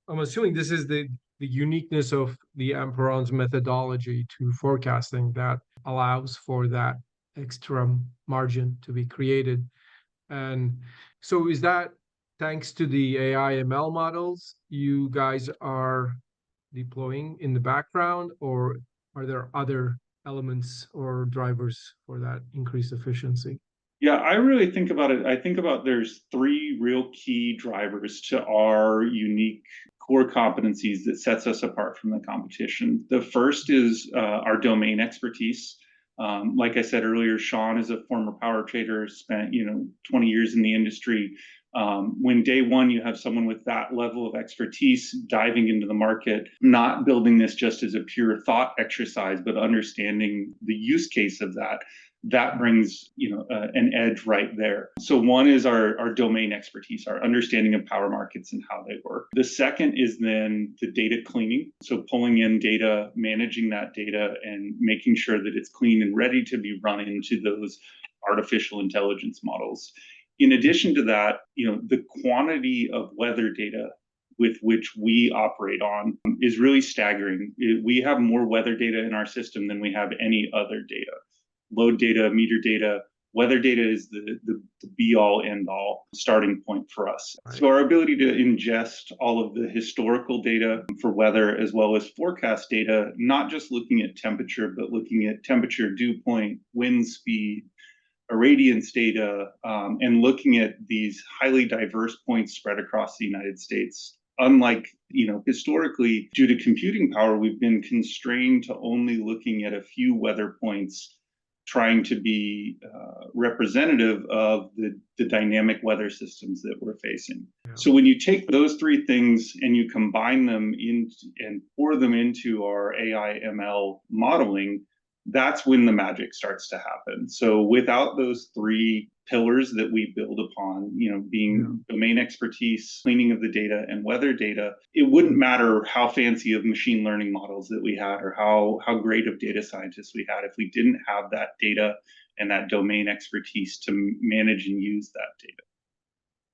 I'm assuming this is the uniqueness of the Amperon's methodology to forecasting that allows for that extra margin to be created. And so is that thanks to the AI ML models you guys are deploying in the background, or are there other elements or drivers for that increased efficiency? Yeah, I really think about it. I think about there's three real key drivers to our unique core competencies that sets us apart from the competition. The first is our domain expertise. Like I said earlier, Sean is a former power trader, spent 20 years in the industry. When day one you have someone with that level of expertise diving into the market, not building this just as a pure thought exercise, but understanding the use case of that, that brings an edge right there. So one is our domain expertise, our understanding of power markets and how they work. The second is then the data cleaning, so pulling in data, managing that data, and making sure that it's clean and ready to be run into those artificial intelligence models. In addition to that, the quantity of weather data with which we operate on is really staggering. We have more weather data in our system than we have any other data. Load data, meter data, weather data is the be all end all starting point for us. Right. So our ability to ingest all of the historical data for weather as well as forecast data, not just looking at temperature, but looking at temperature, dew point, wind speed, irradiance data, and looking at these highly diverse points spread across the United States. Unlike, historically, due to computing power, we've been constrained to only looking at a few weather points, trying to be representative of the dynamic weather systems that we're facing. Yeah. So when you take those three things and you combine them and pour them into our AI ML modeling, that's when the magic starts to happen. So without those three pillars that we build upon, being domain expertise, cleaning of the data, and weather data, it wouldn't matter how fancy of machine learning models that we had or how great of data scientists we had if we didn't have that data and that domain expertise to manage and use that data.